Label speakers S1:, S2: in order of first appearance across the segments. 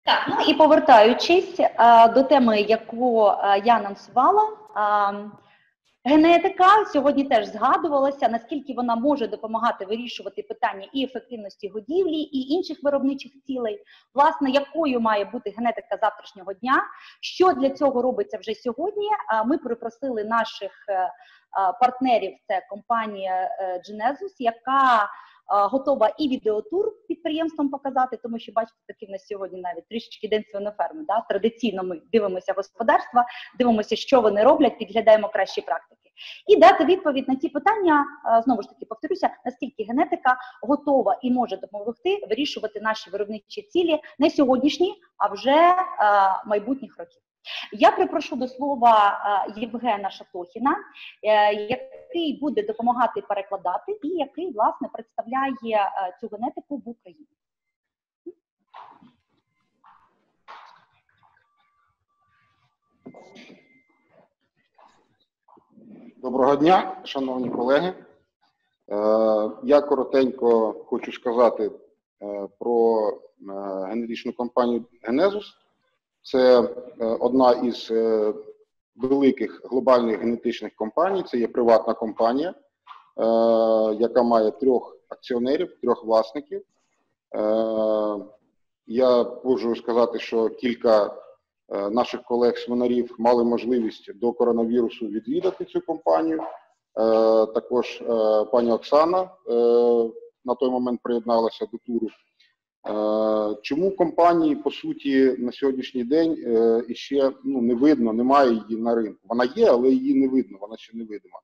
S1: Так, ну і повертаючись до теми, яку я анонсувала, генетика сьогодні теж згадувалася, наскільки вона може допомагати вирішувати питання і ефективності годівлі, і інших виробничих цілей. Власне, якою має бути генетика завтрашнього дня, що для цього робиться вже сьогодні. Ми припросили наших партнерів, це компанія Genesus, яка готова і відеотур підприємствам показати, тому що, бачите, такий в нас сьогодні навіть трішечки день свиноферми. Да? Традиційно ми дивимося господарства, дивимося, що вони роблять, підглядаємо кращі практики. І дати відповідь на ці питання, знову ж таки повторюся, наскільки генетика готова і може допомогти вирішувати наші виробничі цілі не сьогоднішні, а вже майбутніх років. Я припрошу до слова Євгена Шатохіна, який буде допомагати перекладати і який, власне, представляє цю генетику в Україні.
S2: Доброго дня, шановні колеги. Я коротенько хочу сказати про генетичну компанію Genesus. Це одна із великих глобальних генетичних компаній, це є приватна компанія, яка має 3 акціонерів, 3 власників. Я можу сказати, що кілька наших колег-свинарів мали можливість до коронавірусу відвідати цю компанію. Також пані Оксана на той момент приєдналася до туру. Чому компанії, по суті, на сьогоднішній день іще не видно, немає її на ринку? Вона є, але її не видно, вона ще не видима.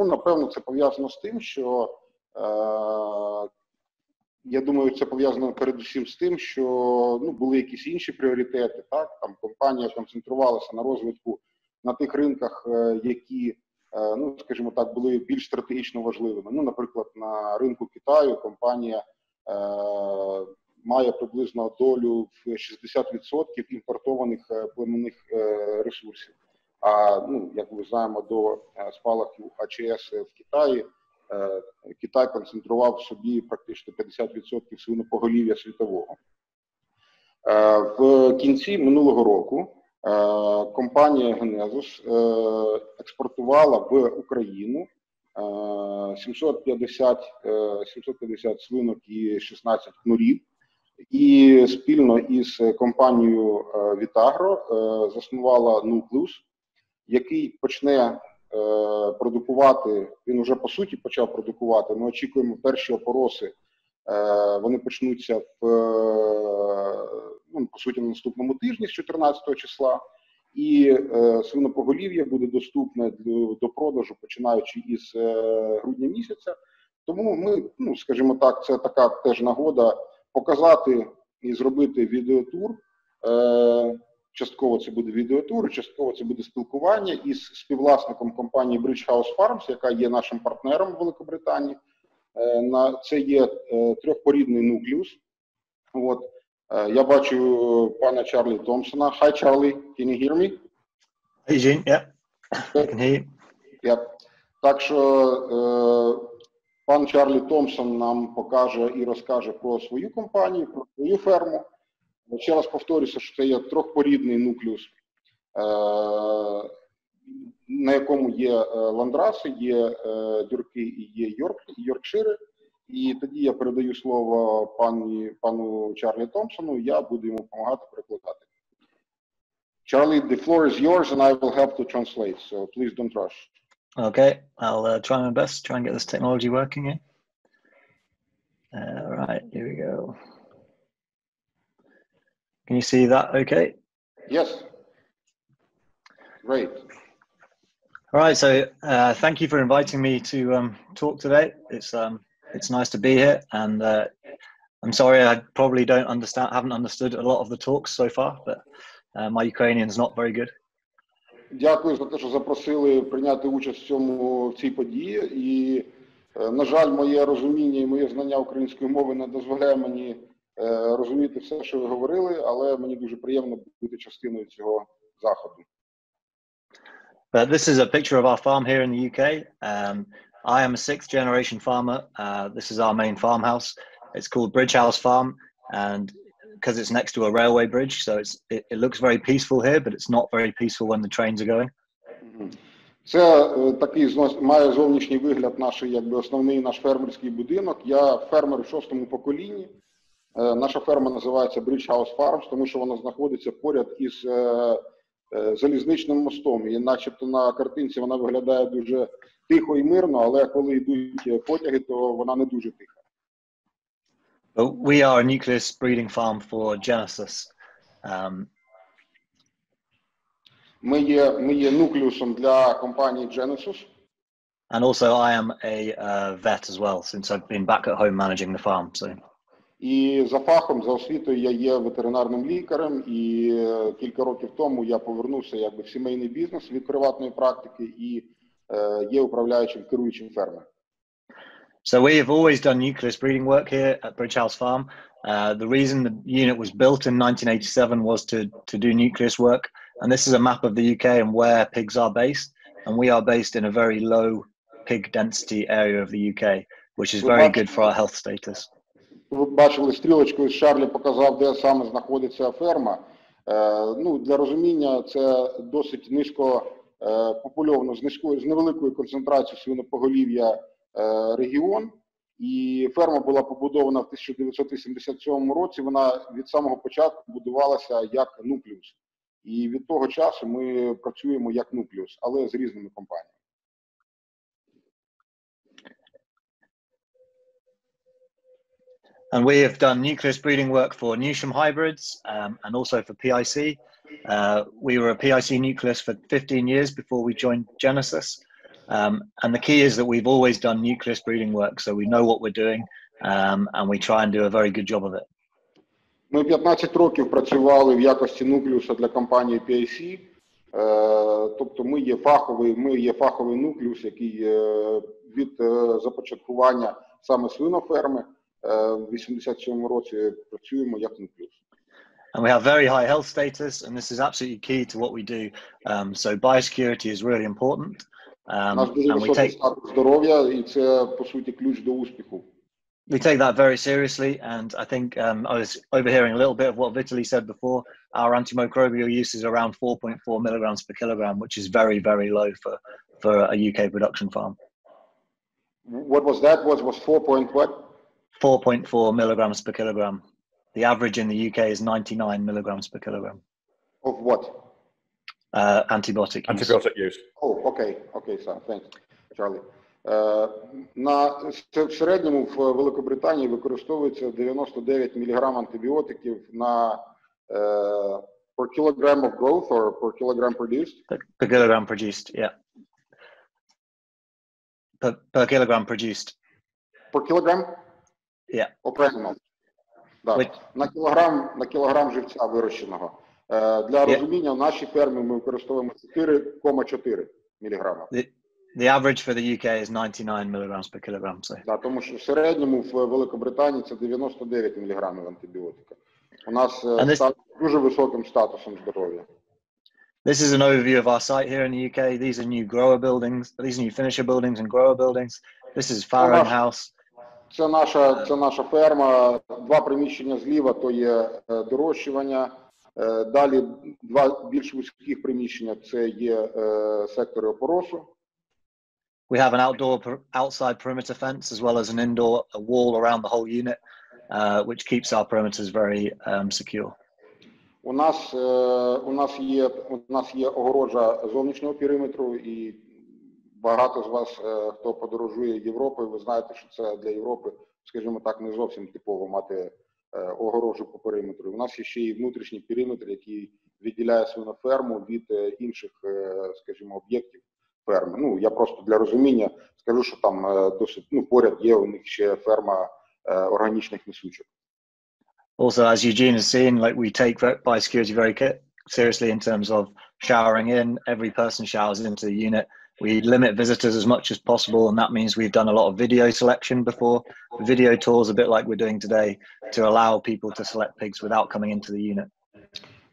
S2: Напевно, це пов'язано з тим, що, я думаю, це пов'язано передусім з тим, що були якісь інші пріоритети. Так? Там компанія концентрувалася на розвитку на тих ринках, які, скажімо так, були більш стратегічно важливими. Наприклад, на ринку Китаю компанія має приблизно долю в 60% імпортованих племенних ресурсів. А, як ми знаємо, до спалаху АЧС в Китаї, Китай концентрував в собі практично 50% свинопоголів'я світового. В кінці минулого року компанія Genesus експортувала в Україну 750 свинок і 16 кнурів. І спільно із компанією Вітагро заснувала нуклеус, який почне продукувати, він вже по суті почав продукувати, ми очікуємо перші опороси, вони почнуться по суті на наступному тижні з 14 числа. І свинопоголів'я буде доступне до продажу, починаючи із грудня місяця. Тому ми, скажімо так, це така теж нагода показати і зробити відеотур. Частково це буде відеотур, частково це буде спілкування із співвласником компанії Bridge House Farms, яка є нашим партнером в Великобританії. Це є 3-порідний нуклеус. Я бачу пана Чарлі Томсона. Hi, Charlie. Can you hear me?
S3: Hey, Gene. Yeah. I can hear you.
S2: Yeah. Так що пан Чарлі Томсон нам покаже і розкаже про свою компанію, про свою ферму. Ще раз повторюся, що це є 3-порідний нуклеус, на якому є ландраси, є дюрки і є йоркшири. І тоді я передаю слово пану Чарлі Томсону, я буду йому допомагати перекладати. Charlie, the floor is yours and I will help to translate, so please don't rush.
S3: Okay, I'll try my best, try and get this technology working here. Right, here we go. Can you see that okay?
S2: Yes. Great.
S3: All right, so thank you for inviting me to talk today. It's nice to be here, and I'm sorry I probably haven't understood a lot of the talks so far, but my Ukrainian is not very good.
S2: Дякую за те, що запросили прийняти участь в цій події. І, на жаль, моє розуміння і моє знання української мови не дозволяє мені розуміти все, що ви говорили, але мені дуже приємно бути частиною цього заходу.
S3: But this is a picture of our farm here in the UK. I am a 6th-generation farmer. This is our main farmhouse. It's called Bridge House Farm, and because it's next to a railway bridge, so it looks very peaceful here, but it's not very peaceful when the trains are going.
S2: Це такий має зовнішній вигляд основний наш фермерський будинок. Я фермер в 6-му поколінні. Наша ферма називається Bridge House Farms, тому що вона знаходиться поряд із залізничним мостом. І начебто на картинці вона виглядає дуже тихо і мирно, але коли йдуть потяги, то вона не дуже тиха.
S3: We are a nucleus breeding farm for Genesus.
S2: Ми є нуклеусом для компанії Genesus.
S3: And also I am a vet as well, since I've been back at home managing the farm. So.
S2: І за фахом, за освітою я є ветеринарним лікарем, і кілька років тому я повернувся в сімейний бізнес від приватної практики і є управляючим, керуючим ферми.
S3: So we have always done nucleus breeding work here at Bridge House Farm. The reason the unit was built in 1987 was to do nucleus work. And this is a map of the UK and where pigs are based. And we are based in a very low pig density area of the UK, which is very good for our health status.
S2: Ви бачили стрілочкою, Чарлі показав, де саме знаходиться ферма. Для розуміння, це досить низько попульовано, з невеликою концентрацією свинопоголів'я регіон. І ферма була побудована в 1987 році, вона від самого початку будувалася як нуклеус. І від того часу ми працюємо як нуклеус, але з різними компаніями.
S3: And we have done nucleus breeding work for Newsham hybrids and also for PIC. We were a PIC nucleus for 15 years before we joined Genesis. And the key is that we've always done nucleus breeding work, so we know what we're doing and we try and do a very good job of it.
S2: Ми 15 років працювали в якості нуклеуса для компанії PIC. Тобто ми є фаховий нуклеус, який від започаткування саме свиноферми в 87 році працюємо як нуклеус.
S3: And we have very high health status, and this is absolutely key to what we do. So biosecurity is really important.
S2: У нас дуже високий статус здоров'я, і це, по суті, ключ до успіху.
S3: We take that very seriously, and I think I was overhearing a little bit of what Vitaly said before. Our antimicrobial use is around 4.4 milligrams per kilogram, which is very, very low for a UK production farm.
S2: What was that? Was 4 point what?
S3: 4.4 milligrams per kilogram. The average in the UK is 99 milligrams per kilogram.
S2: Of what?
S3: Antibiotic use.
S4: Antibiotic use.
S2: Oh, okay, so thanks, Charlie. В середньому в Великобританії використовується 99 мг антибіотиків на per kilogram of growth or per kilogram produced?
S3: Per kilogram produced, yeah. Per kilogram produced.
S2: Per kilogram?
S3: Yeah.
S2: Окремо. Да. На кілограм живця вирощеного. Для розуміння, в нашій фермі ми використовуємо 4,4 мг.
S3: The average for the UK is 99 milligrams per kilogram. So.
S2: Да, тому що в середньому в Великобританії це 99 мг антибіотика. У нас дуже високим статусом здоров'я.
S3: This is an overview of our site here in the UK. These are new grower buildings. These are new finisher buildings and grower buildings. This is farrowing house.
S2: Це наша ферма. Два приміщення зліва, то є дорощування. Далі два більш вузьких приміщення, це є сектори опоросу.
S3: We have an outside perimeter fence as well as an indoor wall around the whole unit, which keeps our perimeters very secure.
S2: У нас є огорожа зовнішнього периметру, і багато з вас, хто подорожує Європою, ви знаєте, що це для Європи, скажімо так, не зовсім типово мати огорожу по периметру. У нас є ще і внутрішній периметр, який відділяє свиноферму від інших, скажімо, об'єктів ферми. Я просто для розуміння скажу, що там досить, поряд є у них ще ферма органічних несучок.
S3: Also, as Eugene has seen, we take biosecurity very seriously in terms of showering in. Every person showers into the unit. We limit visitors as much as possible, and that means we've done a lot of video selection before. Video tours, a bit like we're doing today, to allow people to select pigs without coming into the unit.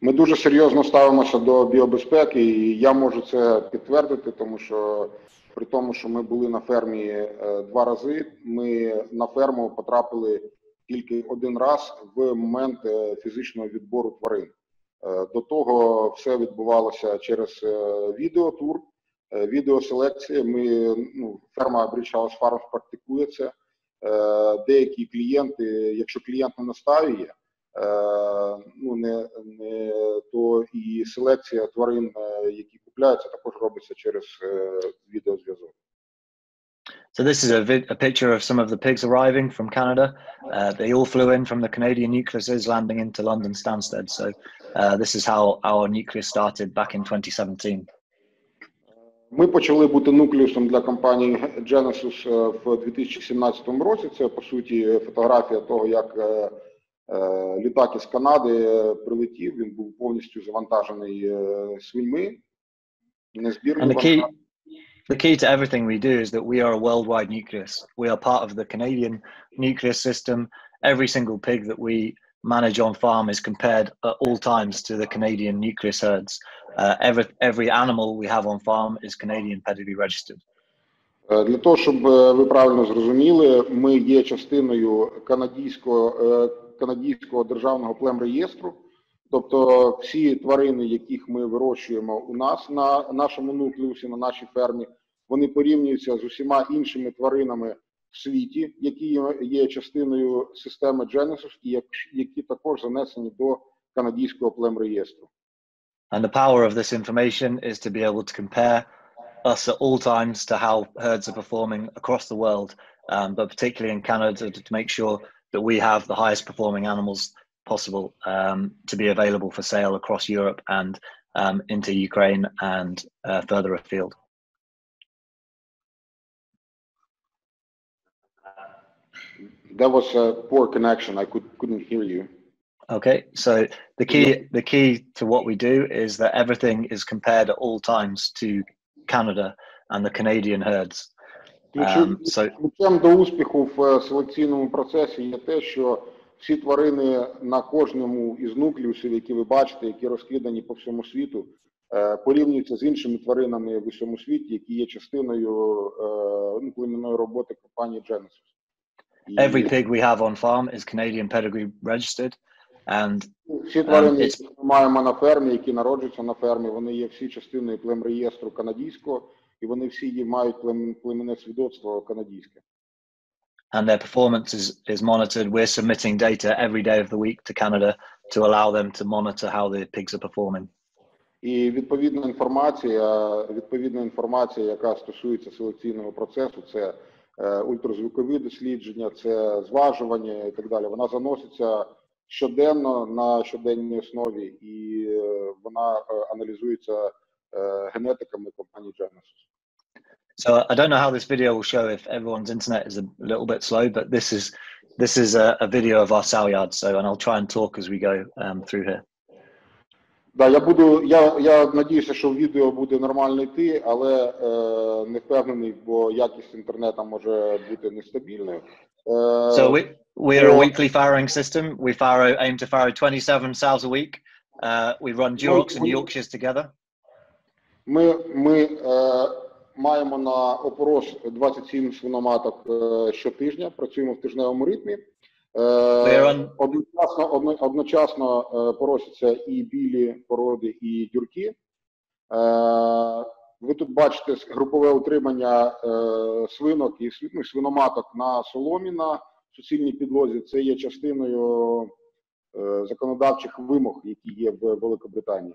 S2: Ми дуже серйозно ставимося до біобезпеки, і я можу це підтвердити, тому що при тому, що ми були на фермі 2 рази, ми на ферму потрапили тільки один раз в момент фізичного відбору тварин. До того все відбувалося через відеотур, відеоселекція. Ферма British House Farms практикує це. Деякі клієнти, якщо клієнт не наставує, то і селекція тварин, які купляються, також робиться через відеозв'язок.
S3: So this is a picture of some of the pigs arriving from Canada. They all flew in from the Canadian nucleuses, landing into London Stansted. So this is how our nucleus started back in 2017.
S2: Ми почали бути нуклеусом для компанії Genesus в 2017 році. Це, по суті, фотографія того, як літак із Канади прилетів. Він був повністю завантажений свиньми.
S3: The key to everything we do is that we are a worldwide nucleus. We are part of the Canadian nucleus system. Every single pig that we manage on farm is compared at all times to the Canadian nucleus herds. Every animal we have on farm is Canadian pedigree registered.
S2: Для того, щоб ви правильно зрозуміли, ми є частиною канадського державного племреєстру. Тобто всі тварини, яких ми вирощуємо у нас на нашому нуклеусі, на нашій фермі, вони порівнюються з усіма іншими тваринами в світі, які є частиною системи Genesus і які також занесені до канадського племреєстру.
S3: And the power of this information is to be able to compare us at all times to how herds are performing across the world, but particularly in Canada, to make sure that we have the highest performing animals possible to be available for sale across Europe and into Ukraine and further afield.
S2: That was a poor connection. I couldn't hear you.
S3: Okay, so the key to what we do is that everything is compared at all times to Canada and the Canadian herds.
S2: Ключем до успіху в селекційному процесі є те, що всі тварини на кожному із нуклеусів, які ви бачите, які розкидані по всьому світу, порівнюються з іншими тваринами в усьому світі, які є частиною племінної роботи компанії Genesus.
S3: Every pig we have on farm is Canadian pedigree registered, and
S2: всі тварини, які ми маємо на фермі, які народжуються на фермі, вони є всі частиною племреєстру канадського, і вони всі мають племінне свідоцтво канадське.
S3: And their performance is monitored. We're submitting data every day of the week to Canada to allow them to monitor how the pigs are performing.
S2: І відповідна інформація, яка стосується селекційного процесу, це ультразвукові дослідження, це зважування і так далі. Вона заноситься щоденно на щоденній основі і вона аналізується генетиками компанії Genesus.
S3: So I don't know how this video will show if everyone's internet is a little bit slow, but this is a video of our sow yard. So, and I'll try and talk as we go through here.
S2: Да, я надіюся, що відео буде нормально йти, але не впевнений, бо якість інтернету може бути нестабільною.
S3: So we're a weekly farrowing system. We aim to farrow 27 sows a week. We run Durocs and Yorkshires together.
S2: Ми маємо на опорос 27 свиноматок щотижня, працюємо в тижневому ритмі. Одночасно поросяться і білі породи, і дюрки. Ви тут бачите групове утримання свинок і свиноматок на соломі на суцільній підлозі. Це є частиною законодавчих вимог, які є в Великобританії.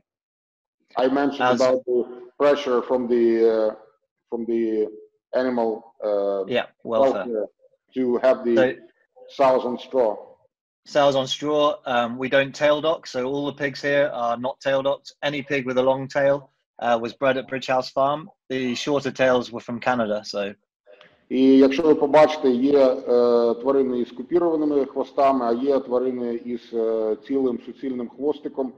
S2: I mentioned about the pressure from the animal welfare to have the sows on straw.
S3: Sows on straw. We don't tail dock, so all the pigs here are not tail docked. Any pig with a long tail was bred at British House Farm. The shorter tails were from Canada. So.
S2: І якщо ви побачите, є тварини із купірованими хвостами, а є тварини із цілим суцільним хвостиком.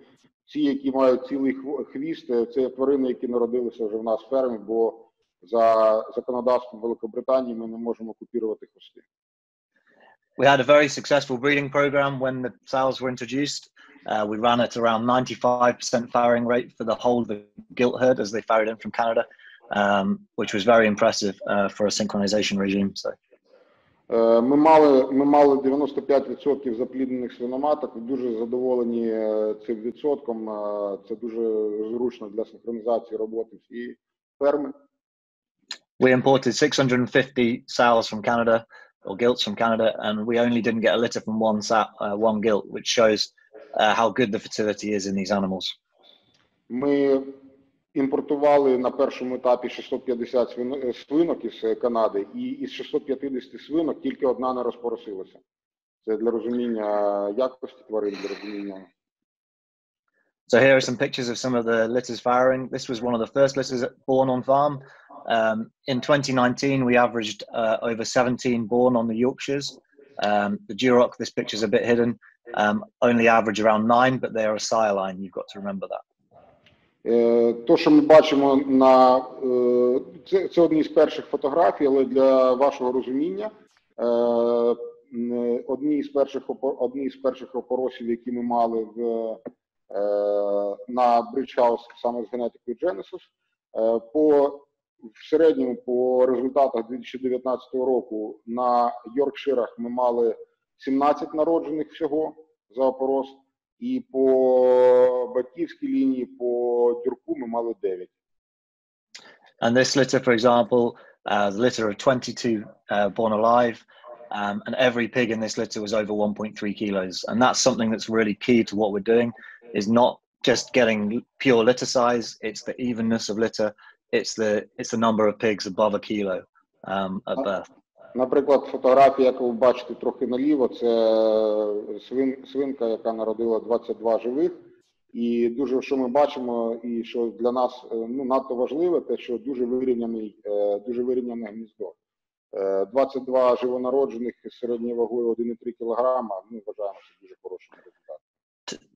S2: Ці, які мають цілий хвіст, це тварини, які народилися вже в нас в фермі, бо за законодавством Великобританії ми не можемо купірувати хвости.
S3: We had a very successful breeding program when the sows were introduced. We ran at around 95% farrowing rate for the whole of the gilt herd as they farrowed in from Canada, which was very impressive for a synchronization regime. So.
S2: Ми мали 95% запліднених свиноматок, і дуже задоволені цим відсотком. Це дуже зручно для синхронізації роботи всієї ферми.
S3: We imported 650 sows from Canada, or gilts from Canada, and we only didn't get a litter from one gilt, which shows how good the fertility is in these animals.
S2: Ми імпортували на першому етапі 650 свинок із Канади, і із 650 свинок тільки одна не розпоросилася. Це для розуміння якості тварин, для розуміння.
S3: So here are some pictures of some of the litters farrowing. This was one of the first litters born on farm. In 2019, we averaged over 17 born on the Yorkshires. The Duroc, this picture's a bit hidden, only average around 9, but they are a sire line. You've got to remember that.
S2: То, що ми бачимо на це одні з перших фотографій, але для вашого розуміння, одні з перших опоросів, які ми мали на Бридж-хаус саме з генетикою Genesus, в середньому по результатах 2019 року на Йоркширах ми мали 17 народжених всього за опорос, і по батьківській лінії, по дюрку ми мали 9.
S3: And this litter, for example, the litter of 22 born alive, and every pig in this litter was over 1.3 kilos. And that's something that's really key to what we're doing, is not just getting pure litter size, it's the evenness of litter, it's the number of pigs above a kilo at birth.
S2: Наприклад, фотографія, яку ви бачите трохи наліво, це свинка, яка народила 22 живих. І дуже, що ми бачимо, і що для нас надто важливе, те, що дуже вирівняне гніздо. 22 живонароджених з середньою вагою 1,3 кг, ми вважаємо, це дуже хороший результат.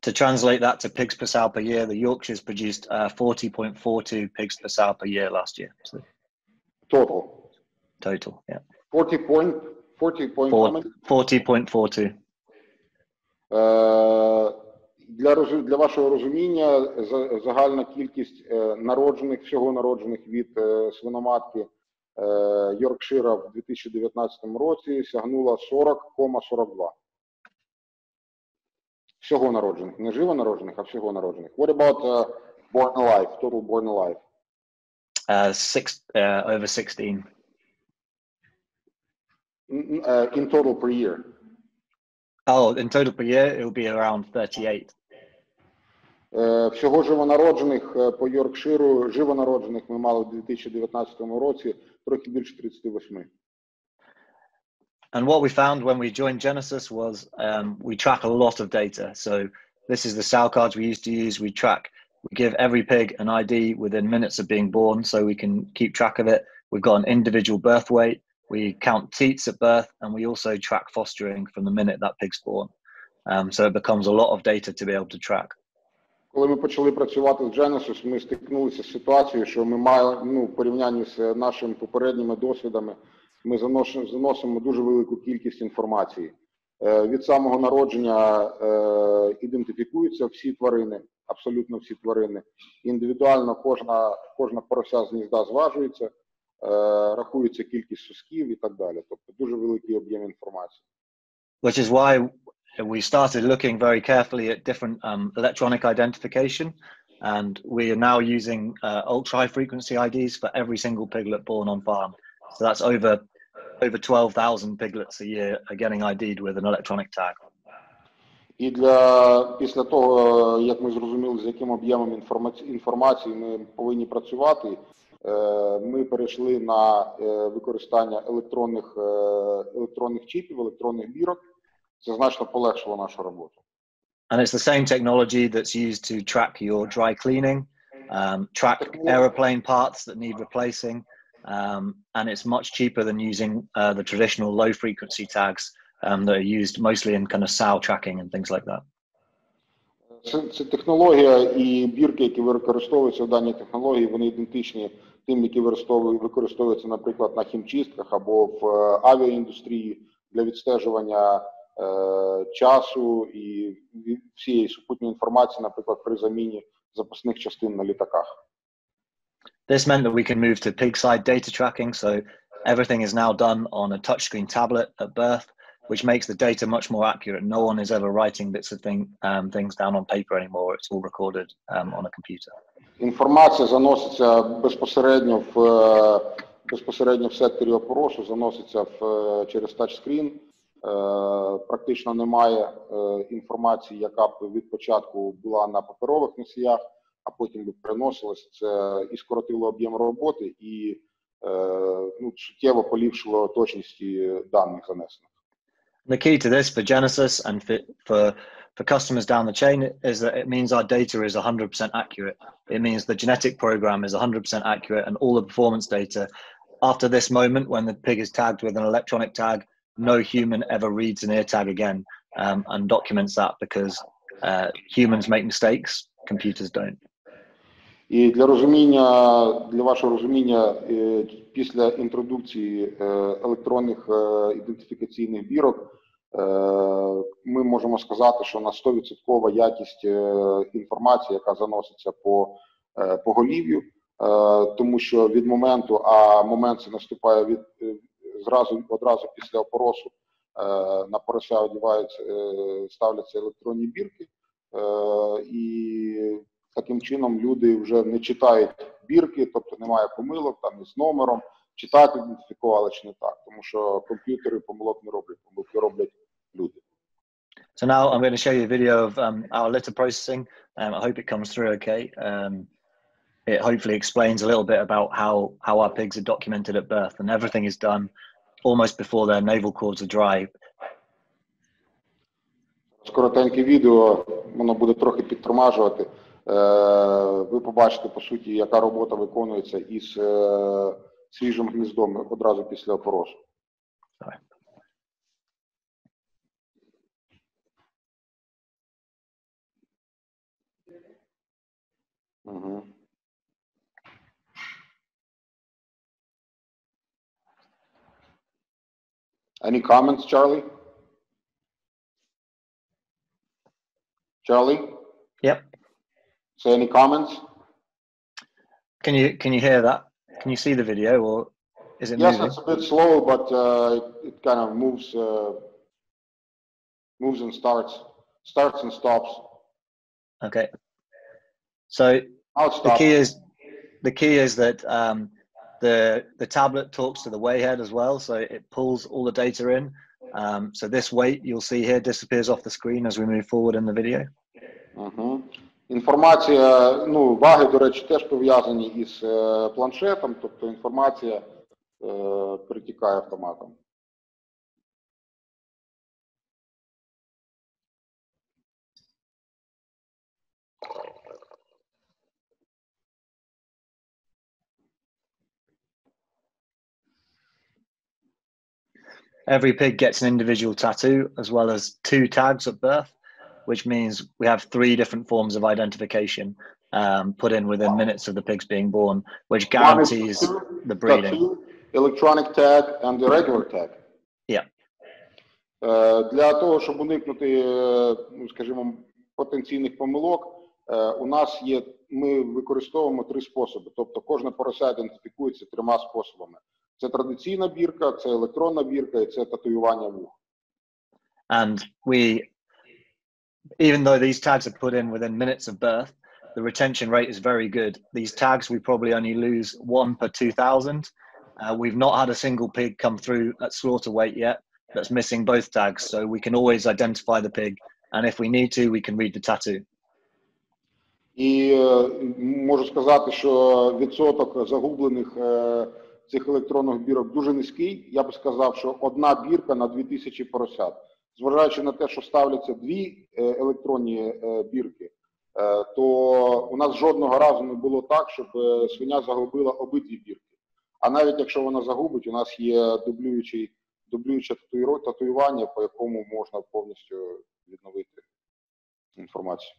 S3: To translate that to pigs per sow per year, the Yorkshires produced 40.42 pigs per sow per year last year. So Total, yeah. 40.42.
S2: Для вашого розуміння, загальна кількість всього народжених від свиноматки Йоркшира в 2019 році сягнула 40,42. Всього народжених, не живонароджених, а всього народжених. What about born alive, total born alive?
S3: Over 16.
S2: In total per year?
S3: Oh, in total per year, it will be around 38.
S2: Всього живонароджених по Йоркширу, живонароджених ми мали в 2019 році трохи більше 38.
S3: And what we found when we joined Genesus was we track a lot of data. So this is the sow cards we used to use. We give every pig an ID within minutes of being born so we can keep track of it. We've got an individual birth weight. We count teats at birth, and we also track fostering from the minute that pig's born. So it becomes a lot of data to be able to track.
S2: Коли ми почали працювати з Genesus, ми стикнулися з ситуацією, що ми маємо, в порівнянні з нашими попередніми досвідами, ми заносимо дуже велику кількість інформації. Від самого народження ідентифікуються всі тварини, абсолютно всі тварини. Індивідуально кожна порося з гнізда зважується, рахується кількість сосків і так далі. Тобто дуже великий об'єм інформації.
S3: Which is why we started looking very carefully at different electronic identification, and we are now using ultra-high frequency IDs for every single piglet born on farm. So that's over 12,000 piglets a year are getting ID'd with an electronic tag.
S2: І після того, як ми зрозуміли, з яким об'ємом інформації ми повинні працювати, ми перейшли на використання електронних чіпів, електронних бірок. Це значно полегшило нашу роботу.
S3: And it's the same technology that's used to track your dry cleaning, track aeroplane parts that need replacing, and it's much cheaper than using the traditional low frequency tags that are used mostly in kind of sow tracking and things like that.
S2: Це технологія і бірки, які використовуються в даній технології, вони ідентичні тим, які використовуються, наприклад, на хімчистках або в авіаіндустрії для відстежування часу і всієї супутньої інформації, наприклад, при заміні запасних частин на літаках.
S3: This meant that we can move to pig side data tracking. So Everything is now done on a touchscreen tablet at birth, which makes the data much more accurate. No one is ever writing bits of things down on paper anymore. It's all recorded on a computer.
S2: Інформація заноситься безпосередньо в секторі опоросу, заноситься через тачскрін. Практично немає інформації, яка б від початку була на паперових носіях, а потім би переносилася. Це і скоротило об'єм роботи, і суттєво поліпшило точності даних занесених.
S3: The key to this for Genesus and for customers down the chain is that it means our data is 100% accurate. It means the genetic program is 100% accurate, and all the performance data after this moment, when the pig is tagged with an electronic tag, no human ever reads an ear tag again and documents that, because humans make mistakes, computers don't.
S2: І для вашого розуміння, після інтродукції електронних ідентифікаційних бірок, ми можемо сказати, що на 100% якість інформації, яка заноситься по поголів'ю, тому що від моменту, а момент це наступає одразу після опоросу, на порося ставляться електронні бірки, і таким чином люди вже не читають бірки, тобто немає помилок там із номером, чи так ідентифікували, чи не так, тому що комп'ютери помилок не роблять, помилки роблять люди.
S3: So now I'm going to show you a video of our litter processing. I hope it comes through okay. It hopefully explains a little bit about how our pigs are documented at birth, and everything is done almost before their navel cords are dry.
S2: Коротеньке відео, воно буде трохи підтормажувати. Ви побачите, по суті, яка робота виконується із свіжим гніздом одразу після опоросу. Угу. Any comments, Charlie? Charlie?
S3: Yep.
S2: So any comments?
S3: Can you hear that? Can you see the video, or is it moving?
S2: Yes, it's a bit slow, but it kind of moves and starts and stops.
S3: Okay. So the key is that the tablet talks to the wayhead as well, so it pulls all the data in. So this weight you'll see here disappears off the screen as we move forward in the video.
S2: Uh-huh. Інформація, ваги, до речі, теж пов'язані із планшетом, тобто інформація перетікає автоматом.
S3: Every pig gets an individual tattoo as well as 2 tags at birth, which means we have 3 different forms of identification put in within minutes of the pigs being born, which guarantees the breeding.
S2: Tattoo, electronic tag and the regular tag.
S3: Yeah.
S2: Для того, щоб уникнути, скажімо, потенційних помилок, у нас є, ми використовуємо 3 способи. Тобто кожна порося ідентифікується 3 способами. Це традиційна бірка, це електронна бірка і це татуювання вух.
S3: And even though these tags are put in within minutes of birth, the retention rate is very good. These tags, we probably only lose 1 per 2,000. We've not had a single pig come through at slaughter weight yet that's missing both tags, so we can always identify the pig, and if we need to, we can read the tattoo.
S2: І можу сказати, що відсоток загублених цих електронних бірок дуже низький. Я би сказав, що 1 бірка на 2000 поросят. Зважаючи на те, що ставляться 2 електронні бірки, то у нас жодного разу не було так, щоб свиня загубила обидві бірки. А навіть якщо вона загубить, у нас є дублююче татуювання, по якому можна повністю відновити інформацію.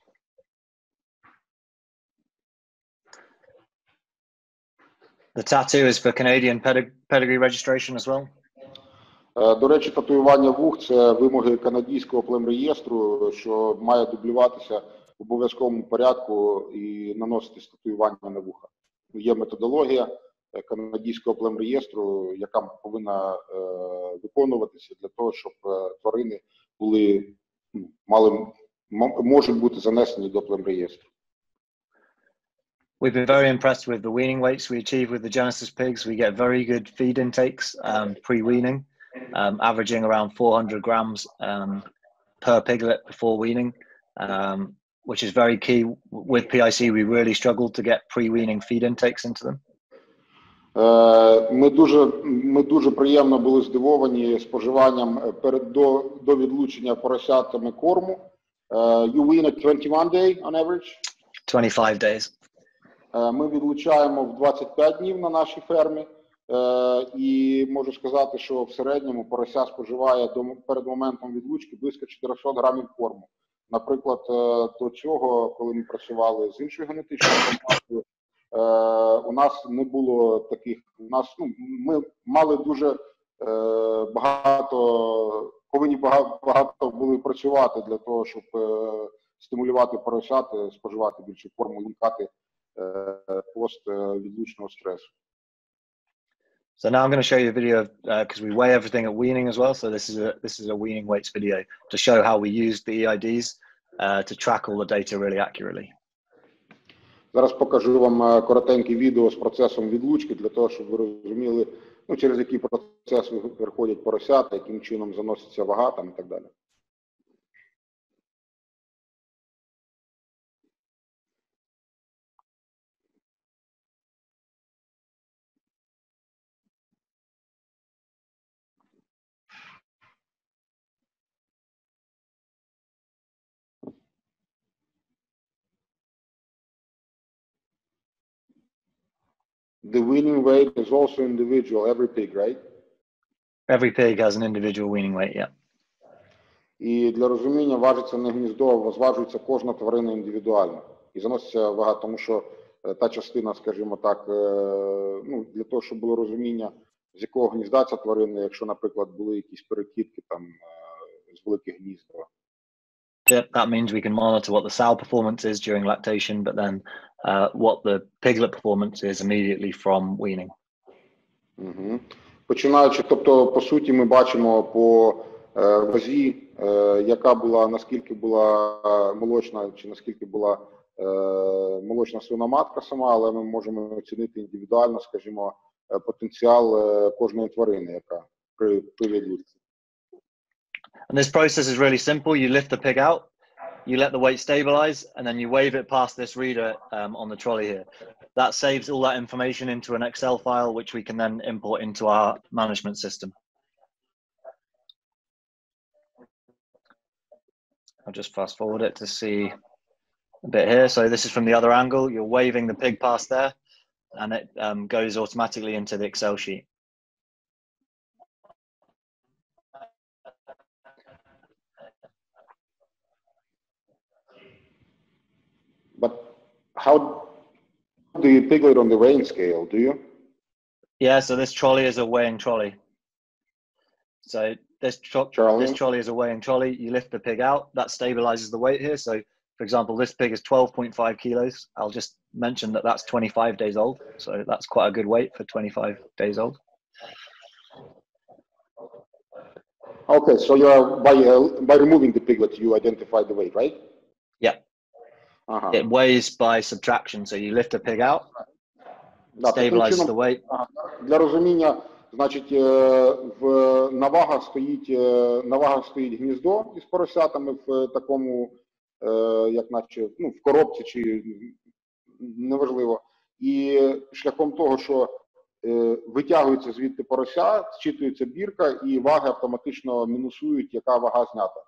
S3: The tattoo is for Canadian pedigree registration as well.
S2: До речі, татуювання вух – це вимоги канадського племреєстру, що має дублюватися в обов'язковому порядку і наноситись татуювання на вуха. Є методологія, канадського племреєстру, яка повинна виконуватися для того, щоб тварини можуть бути занесені до племреєстру.
S3: We've been very impressed with the weaning weights we achieve with the Genesus pigs. We get very good feed intakes pre-weaning, averaging around 400 grams per piglet before weaning, which is very key. With PIC, we really struggled to get pre-weaning feed intakes into them.
S2: Ми дуже приємно були здивовані споживанням до відлучення поросятами корму. You wean at 21 day on average?
S3: 25 days.
S2: Ми відлучаємо в 25 днів на нашій фермі. І можу сказати, що в середньому порося споживає перед моментом відлучки близько 400 грамів корму. Наприклад, до цього, коли ми працювали з іншою генетичною командою, у нас не було таких, ми мали дуже повинні багато були працювати для того, щоб стимулювати поросят, споживати більше корму, уникати поствідлучного стресу.
S3: So now I'm going to show you a video because we weigh everything at weaning as well. So this is a weaning weights video to show how we used the EIDs to track all the data really accurately.
S2: Зараз покажу вам коротеньке відео з процесом відлучки для того, щоб ви розуміли, через який процес виходять поросята, яким чином заноситься вага там і так далі. The weaning weight is also individual, every pig, right?
S3: Every pig has an individual weaning weight, yeah.
S2: І для розуміння важиться не гніздо, зважується кожна тварина індивідуально. І заноситься вага, тому що та частина, скажімо так, для того, щоб було розуміння, з якого гнізда ця тварина, якщо, наприклад, були якісь перекидки там з великих гнізд.
S3: That means we can monitor what the sow performance is during lactation, but then what the piglet performance is immediately from weaning.
S2: Угу. Починаючи, тобто, по суті, ми бачимо по вазі, яка була, наскільки була молочна, чи наскільки була молочна свиноматка сама, але ми можемо оцінити індивідуально, скажімо, потенціал кожної тварини, яка при відлучці.
S3: And this process is really simple. You lift the pig out, you let the weight stabilize, and then you wave it past this reader on the trolley here. That saves all that information into an Excel file, which we can then import into our management system. I'll just fast forward it to see a bit here. So this is from the other angle. You're waving the pig past there, and it goes automatically into the Excel sheet.
S2: But how do you piglet on the weighing scale, do you?
S3: Yeah, so this trolley is a weighing trolley. So this trolley is a weighing trolley. You lift the pig out, that stabilizes the weight here. So, for example, this pig is 12.5 kilos. I'll just mention that that's 25 days old. So that's quite a good weight for 25 days old.
S2: Okay, so you are by removing the piglet, you identify the weight, right?
S3: Yeah. It weighs by subtraction. So you lift a pig out, stabilizes the weight.
S2: Для розуміння, значить, навага стоїть гніздо із поросятами в такому, як наче, в коробці чи неважливо. І шляхом того, що витягується звідти порося, зчитується бірка і ваги автоматично мінусують, яка вага знята.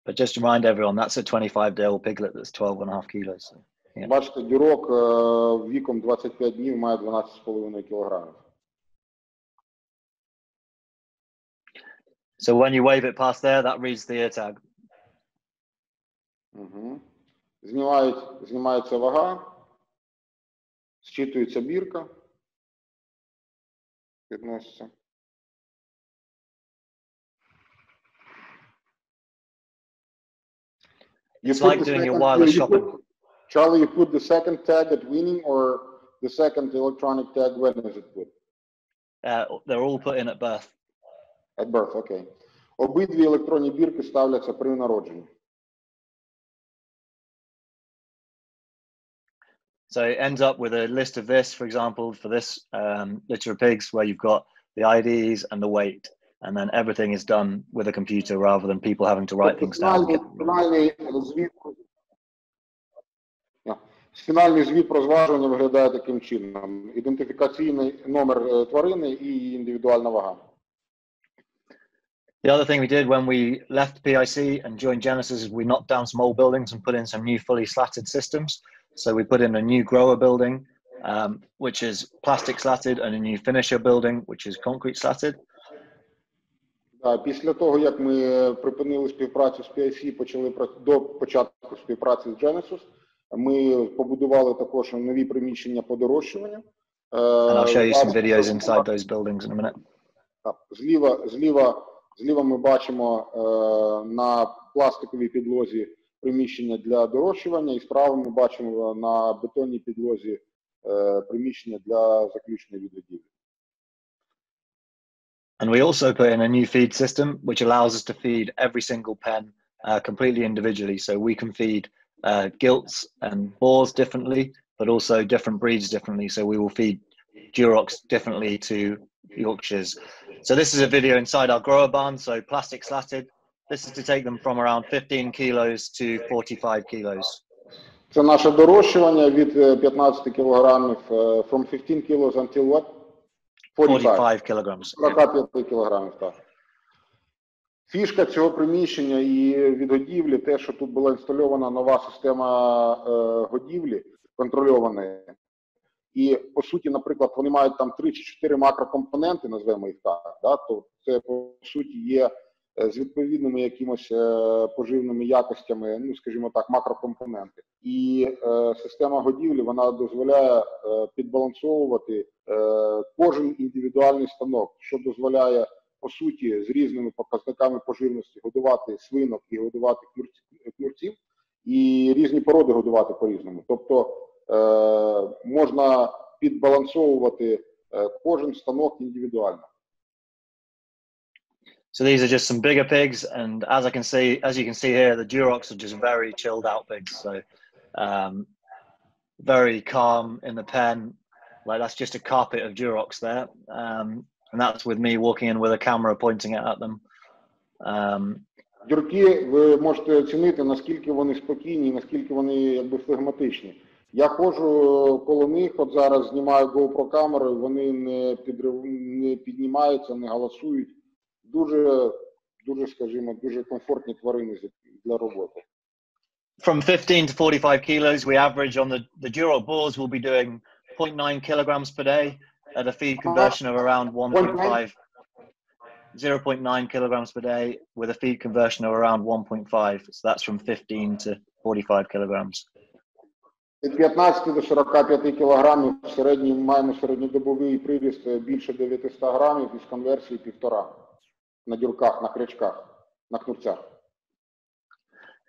S3: But just remind everyone, that's a 25-day-old piglet that's 12.5 kilos. So, yeah.
S2: Бачите, дюрок віком 25 днів має 12,5 кілограмів.
S3: So when you wave it past there, that reads the ear tag.
S2: Угу. Знімається вага, зчитується бірка, підноситься.
S3: It's like doing your wireless shopping.
S2: Charlie, you put the second tag at weaning, or the second electronic tag, when is it put?
S3: They're all put in at birth.
S2: At birth, okay. Обидві електронні бірки ставляться при народженні.
S3: So it ends up with a list of this, for example, for this litter of pigs, where you've got the IDs and the weight, and then everything is done with a computer rather than people having to write things down.
S2: Фінальний звіт про зважування виглядає таким чином. Ідентифікаційний номер тварини і індивідуальна вага.
S3: The other thing we did when we left PIC and joined Genesis is we knocked down some old buildings and put in some new fully slatted systems. So we put in a new grower building, which is plastic slatted, and a new finisher building, which is concrete slatted.
S2: Після того, як ми припинили співпрацю з PIC, почали до початку співпраці з Genesus, ми побудували також нові приміщення по дорощуванню.
S3: And I'll show you some videos inside those buildings in a minute.
S2: Зліва ми бачимо на пластиковій підлозі приміщення для дорощування, і справа ми бачимо на бетонній підлозі приміщення для заключення відвідів.
S3: And we also put in a new feed system, which allows us to feed every single pen completely individually. So we can feed gilts and boars differently, but also different breeds differently. So we will feed Durocs differently to Yorkshires. So this is a video inside our grower barn, so plastic slatted. This is to take them from around 15 kilos to 45 kilos.
S2: Це наше дорощування від 15 кілограмів, from 15 kilos until what?
S3: 45 kilograms.
S2: 45 кілограмів, так. Фішка цього приміщення і відгодівлі, те, що тут була інстальована нова система годівлі, контрольованої. І, по суті, наприклад, вони мають там 3 чи 4 макрокомпоненти, назвемо їх так, да, то це, по суті, є з відповідними якимось поживними якостями, ну, скажімо так, макрокомпоненти. І система годівлі, вона дозволяє підбалансовувати кожен індивідуальний станок, що дозволяє, по суті, з різними показниками поживності годувати свинок і годувати кнурців, і різні породи годувати по-різному. Тобто можна підбалансовувати кожен станок індивідуально.
S3: So these are just some bigger pigs, and as you can see here, the Durocs are just very chilled out pigs. So very calm in the pen. Like that's just a carpet of Durocs there, and that's with me walking in with a camera pointing it at them.
S2: Дюрки, ви можете оцінити, наскільки вони спокійні, наскільки вони якби флегматичні. Я ходжу коло них, от зараз знімаю GoPro камерою, вони не піднімаються, не галасують. Дуже, скажімо, дуже комфортні тварини для роботи.
S3: From 15 to 45 kilos, we average on the Duroc boars will be doing 0.9 kilograms per day at a feed conversion of around 1.5. 0.9 kilograms per day with a feed conversion of around 1.5. So that's from 15 to 45 kilograms.
S2: Від 15 до 45 кілограмів в середньому маємо середньодобовий приріст більше 900 грамів із конверсії 1,5 на дюрках, на крячках, на кнурцях.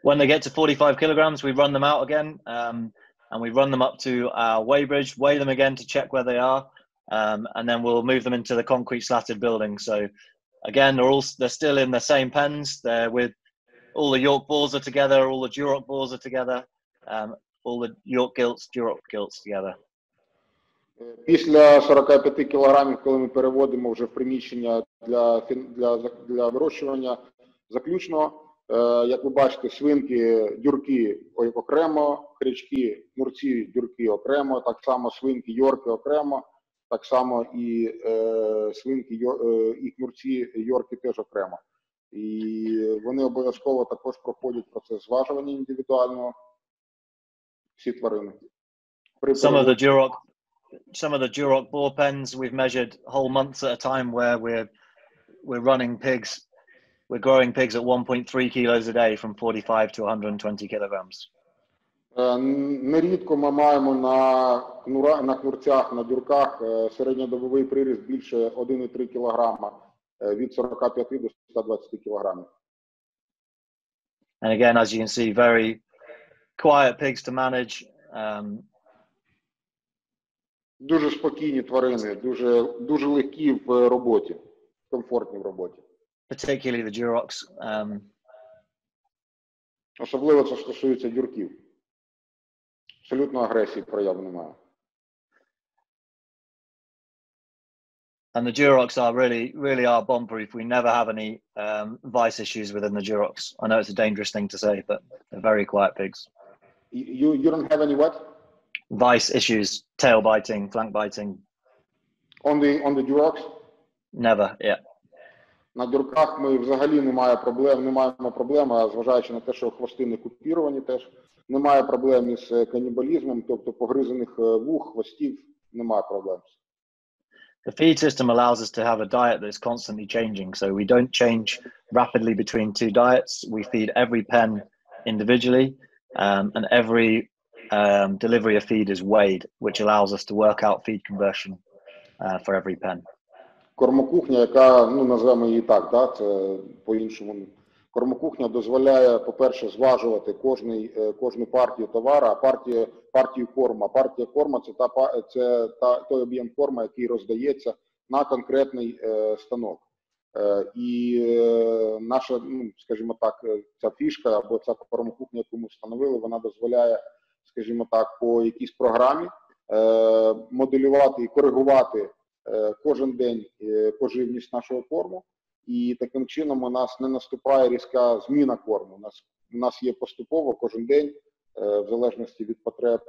S3: When they get to 45 kilograms, we run them out again, and we run them up to our weighbridge, weigh them again to check where they are, and then we'll move them into the concrete slatted building. So again, they're still in the same pens. They're with all the York boars are together, all the Duroc boars are together, all the York gilts, Duroc gilts together.
S2: Після 45 кілограмів, коли ми переводимо вже в приміщення для вирощування заключного, як ви бачите, свинки, дюрки окремо, крячки, кнурці, дюрки окремо, так само свинки, йорки окремо, так само і свинки, і кнурці, йорки теж окремо. І вони обов'язково також проходять процес зважування індивідуального, всі тварини.
S3: Some of the Duroc boar pens we've measured whole months at a time where we're running pigs. We're growing pigs at 1.3 kilos a day from 45 to 120 kilograms.
S2: Нерідко ми маємо на кнурцях, на дюрках середньодобовий приріст більше 1,3 кілограма, від 45 до 120 кілограмів.
S3: And again, as you can see, very quiet pigs to manage.
S2: Дуже спокійні тварини, дуже легкі в роботі, комфортні в роботі.
S3: Particularly the Durocs.
S2: Особливо це стосується дюрків. Абсолютно агресії прояв немає.
S3: And the Durocs are really are bomb-proof. We never have any vice issues within the Durocs. I know it's a dangerous thing to say, but they're very quiet pigs.
S2: You don't have any what?
S3: Vice issues, tail biting, flank biting.
S2: On the Durocs?
S3: Never, yeah.
S2: На дюрках ми взагалі не маємо проблем, а зважаючи на те, що хвости не купіровані теж, немає проблем із канібалізмом, тобто погризаних вух, хвостів, немає проблем.
S3: The feed system allows us to have a diet that's constantly changing, so we don't change rapidly between two diets. We feed every pen individually, and every delivery of feed is weighed, which allows us to work out feed conversion for every pen.
S2: Кормокухня, яка, назвемо її так, да, це по-іншому. Кормокухня дозволяє, по-перше, зважувати кожну партію товару, а партію корма. Партія корма – це той об'єм корма, який роздається на конкретний станок. І наша, скажімо так, ця фішка або ця кормокухня, яку ми встановили, вона дозволяє, скажімо так, по якійсь програмі моделювати і коригувати кожен день поживність нашого корму, і таким чином у нас не наступає різка зміна корму. У нас є поступово кожен день, в залежності від потреб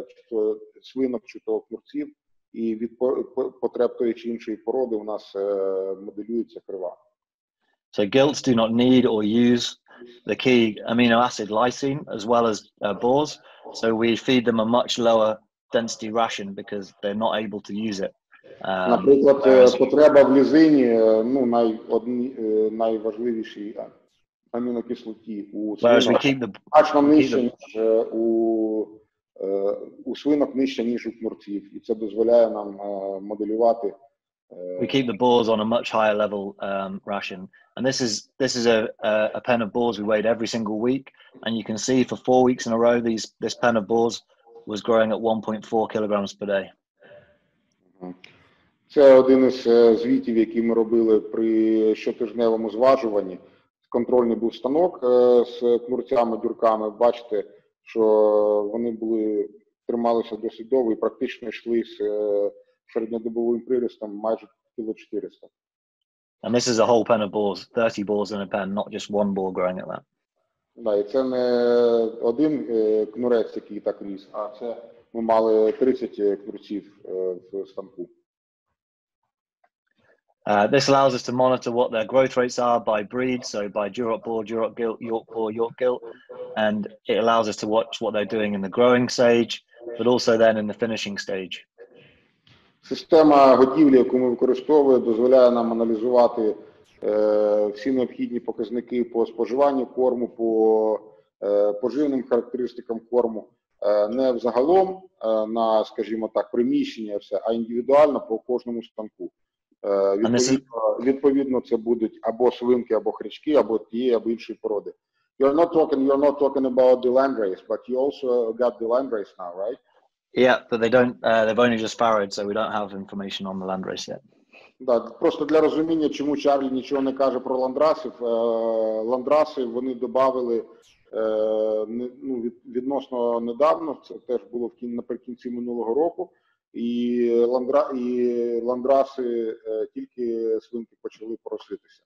S2: чи то свинок, чи то курців, і від потреб тої чи іншої породи у нас моделюється крива.
S3: So gilts do not need or use the key amino acid lysine as well as boars, so we feed them a much lower density ration because they're not able to use it.
S2: Наприклад, потреба в лізині, найважливішій амінокислоті у свинок значно нижча, ніж у свинок нижча, ніж у курців. І це дозволяє нам моделювати.
S3: We keep the boars on a much higher level ration, and this is a pen of boars we weighed every single week, and you can see for 4 weeks in a row this pen of boars was growing at 1.4 kilograms per day.
S2: Це один із звітів, які ми робили при щотижневому зважуванні. Контрольний був станок з кнурцями, дюрками. Бачите, що вони трималися досить довго і практично йшли з середньодобовим приростом майже кіло 400.
S3: And this is a whole pen of boars, 30 boars in a pen, not just one boar growing at that.
S2: Да, і це не один кнурець, який так ріс, а це ми мали 30 кнурців в станку.
S3: This allows us to monitor what their growth rates are by breed, so by Duroc boar, Duroc gilt, York boar, York gilt, and it allows us to watch what they're doing in the growing stage, but also then in the finishing stage.
S2: Система годівлі, яку ми використовуємо, дозволяє нам аналізувати всі необхідні показники по споживанню корму, по поживним характеристикам корму, не взагалом на, скажімо так, приміщення все, а індивідуально по кожному станку. Відповідно, це будуть або свинки, або хрячки, або тієї, або іншої породи. You're not talking about the landrace, but you also got the landrace now, right?
S3: Yeah, but they've only just farrowed, so we don't have information on the landrace yet.
S2: Да, просто для розуміння, чому Чарлі нічого не каже про ландрасів. Ландраси вони додали відносно недавно, це теж було наприкінці минулого року, і ландраси тільки свинки почали пороситися.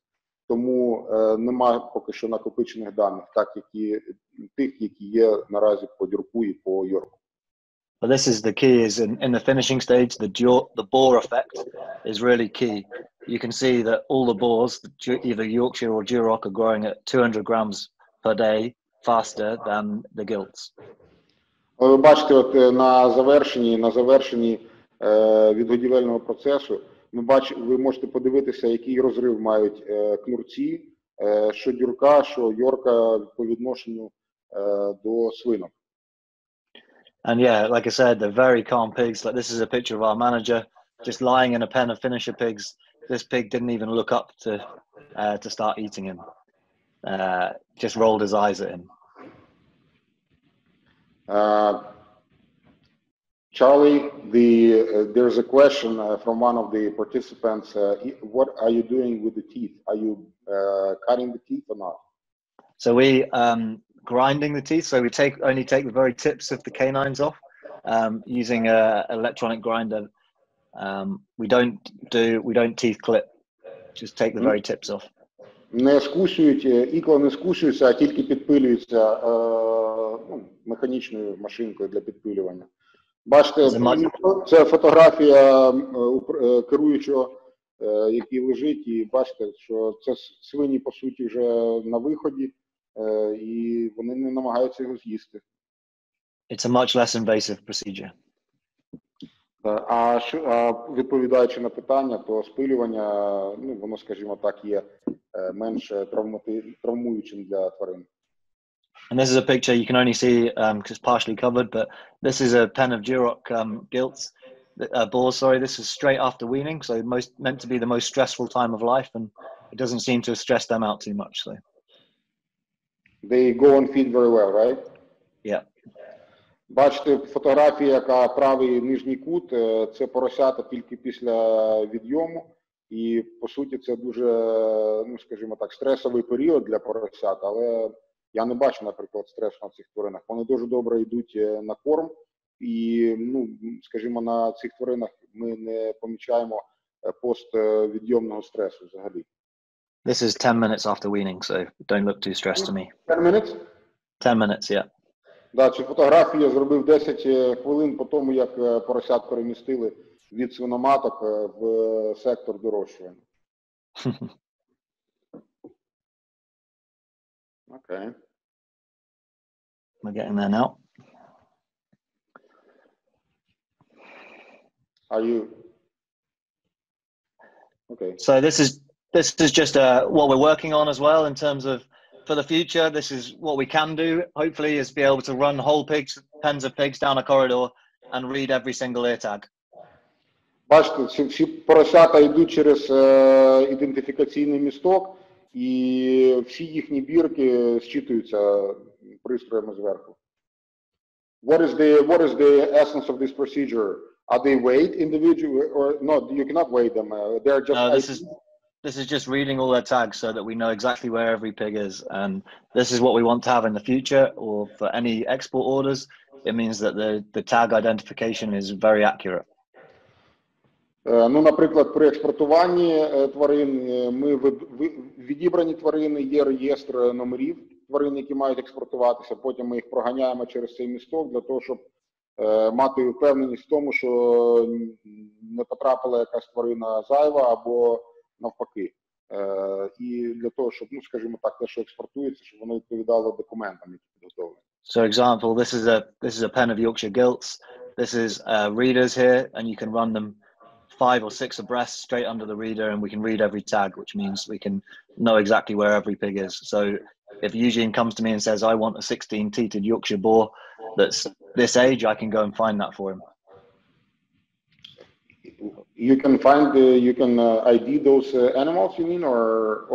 S2: Тому немає поки що накопичених даних, тих, які є наразі по дюрку і по йорку.
S3: But this is the key, is in the finishing stage, the boar effect is really key. You can see that all the boars, either Yorkshire or Duroc, are growing at 200 grams per day faster than the gilts.
S2: Ви бачите, от на завершенні відгодівельного процесу, ви можете подивитися, який розрив мають кнурці, що дюрка, що йорка по відношенню до свинок.
S3: And yeah, like I said, they're very calm pigs. Like this is a picture of our manager just lying in a pen of finisher pigs. This pig didn't even look up to start eating him. Just rolled his eyes at him.
S2: Charlie, there's a question from one of the participants. What are you doing with the teeth? Are you cutting the teeth or not?
S3: So we grinding the teeth. So we only take the very tips of the canines off using a electronic grinder. We don't teeth clip. Just take the very tips off.
S2: Не скусюють, ікла не скусюються, а тільки підпилюються механічною машинкою для підпилювання. Бачите, це фотографія керуючого, який лежить, і бачите, що це свині, по суті, вже на виході, і вони не намагаються його з'їсти.
S3: It's a much less invasive procedure.
S2: А відповідаючи на питання, то спилювання, воно, скажімо так, є менш травмуючим для тварин.
S3: And this is a picture you can only see because it's partially covered, but this is a pen of Duroc boars. Sorry, this is straight after weaning, so meant to be the most stressful time of life, and it doesn't seem to stress them out too much. So
S2: they go and feed very well, right?
S3: Yeah.
S2: Бачите, фотографія, яка правий нижній кут, це поросята тільки після відйому. І, по суті, це дуже, скажімо так, стресовий період для поросят. Але я не бачу, наприклад, стресу на цих тваринах. Вони дуже добре йдуть на корм. І, скажімо, на цих тваринах ми не помічаємо поствідйомного стресу взагалі.
S3: This is 10 minutes after weaning, so don't look too stressed to me.
S2: 10 minutes?
S3: 10 minutes, yeah.
S2: Да, цю фотографію я зробив 10 хвилин по тому, як поросят перемістили від свиноматок в сектор дорощування. Okay.
S3: We're getting there now.
S2: Are you? Okay.
S3: So this is just what we're working on as well in terms of for the future. This is what we can do. Hopefully, is be able to run whole pens of pigs down a corridor and read every single ear tag.
S2: Бачите, всі поросята йдуть через ідентифікаційний місток, і всі їхні бірки зчитуються пристроями зверху. What is the essence of this procedure? Are they weighed individually or no? You cannot weigh them. They're just.
S3: This is just reading all their tags so that we know exactly where every pig is, and this is what we want to have in the future or for any export orders. It means that the tag identification is very accurate.
S2: Наприклад, при експортуванні тварин відібрані тварини, є реєстр номерів тварин, які мають експортуватися, потім ми їх проганяємо через цей місток для того, щоб мати впевненість в тому, що не потрапила якась тварина зайва або навпаки. І для того, щоб, скажімо так, те, що експортується, щоб воно відповідало документам, які підготовлені.
S3: So, example, this is a pen of Yorkshire gilts. This is readers here, and you can run them 5 or 6 abreast straight under the reader, and we can read every tag, which means we can know exactly where every pig is. So if Eugene comes to me and says, I want a 16-teated Yorkshire boar that's this age, I can go and find that for him.
S2: You can find you can ID those animals, you mean, or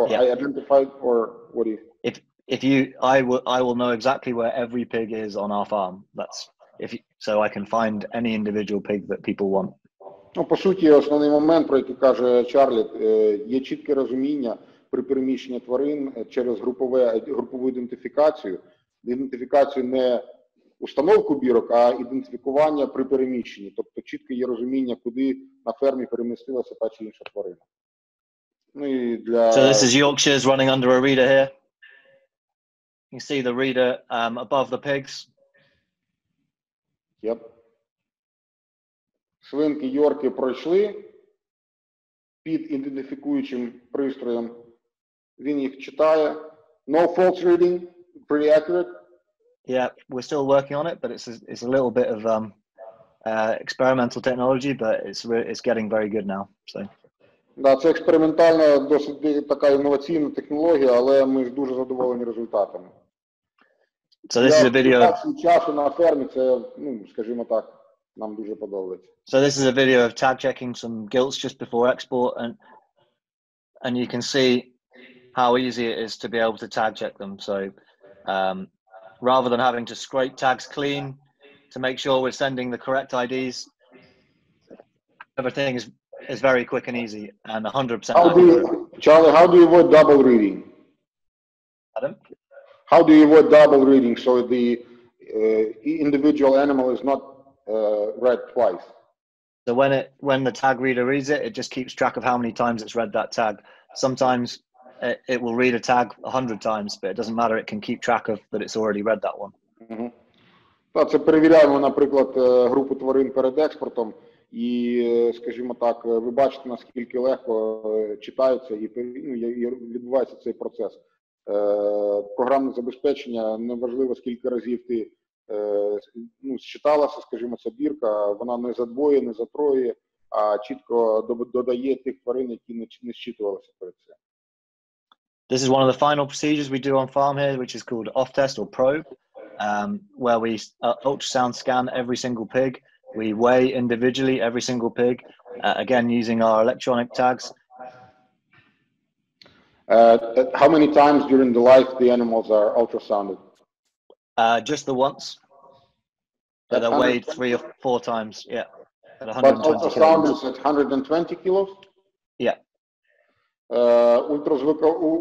S2: yeah. Identify, or what do you?
S3: I will know exactly where every pig is on our farm. So I can find any individual pig that people want.
S2: По суті, основний момент, про який каже Чарлі, є чітке розуміння при переміщенні тварин через групову ідентифікацію. Ідентифікацію не установку бірок, а ідентифікування при переміщенні. Тобто чітко є розуміння, куди на фермі перемістилася та чи інша тварина.
S3: So this is Yorkshire's running under a reader here. You see the reader above the pigs.
S2: Yep. Свинки Йорки пройшли під ідентифікуючим пристроєм. Він їх читає. No false reading, pretty accurate.
S3: Yeah, we're still working on it, but it's a little bit of experimental technology, but it's getting very good now. So.
S2: Да, це експериментальна, досить така інноваційна технологія, але ми дуже задоволені результатами.
S3: So this is a video.
S2: Часу на фермі це, скажімо так, нам дуже подобається.
S3: So this is a video of tag checking some gilts just before export, and you can see how easy it is to be able to tag check them. So rather than having to scrape tags clean, to make sure we're sending the correct IDs. Everything is very quick and easy and 100% accurate.
S2: Charlie, how do you avoid double reading?
S3: Adam?
S2: How do you avoid double reading so the individual animal is not read twice?
S3: So when the tag reader reads it, it just keeps track of how many times it's read that tag. Sometimes it will read a tag 100 times, but it doesn't matter. It can keep track of that it's already read that one.
S2: Це перевіряємо, наприклад, групу тварин перед експортом, і, скажімо так, ви бачите, наскільки легко читаються і відбувається цей процес. Програмне забезпечення, неважливо, скільки разів ти считалася, скажімо, ця бірка, вона не за двоє, не за троє, а чітко додає тих тварин, які не зчитувалися перед цим.
S3: This is one of the final procedures we do on farm here, which is called off-test or probe, where we ultrasound scan every single pig. We weigh individually every single pig, again using our electronic tags.
S2: How many times during the life the animals are ultrasounded?
S3: Just the once. But they're weighed 3 or 4 times, yeah. At 120
S2: But ultrasound
S3: kilos.
S2: is at 120 kilos?
S3: Yeah.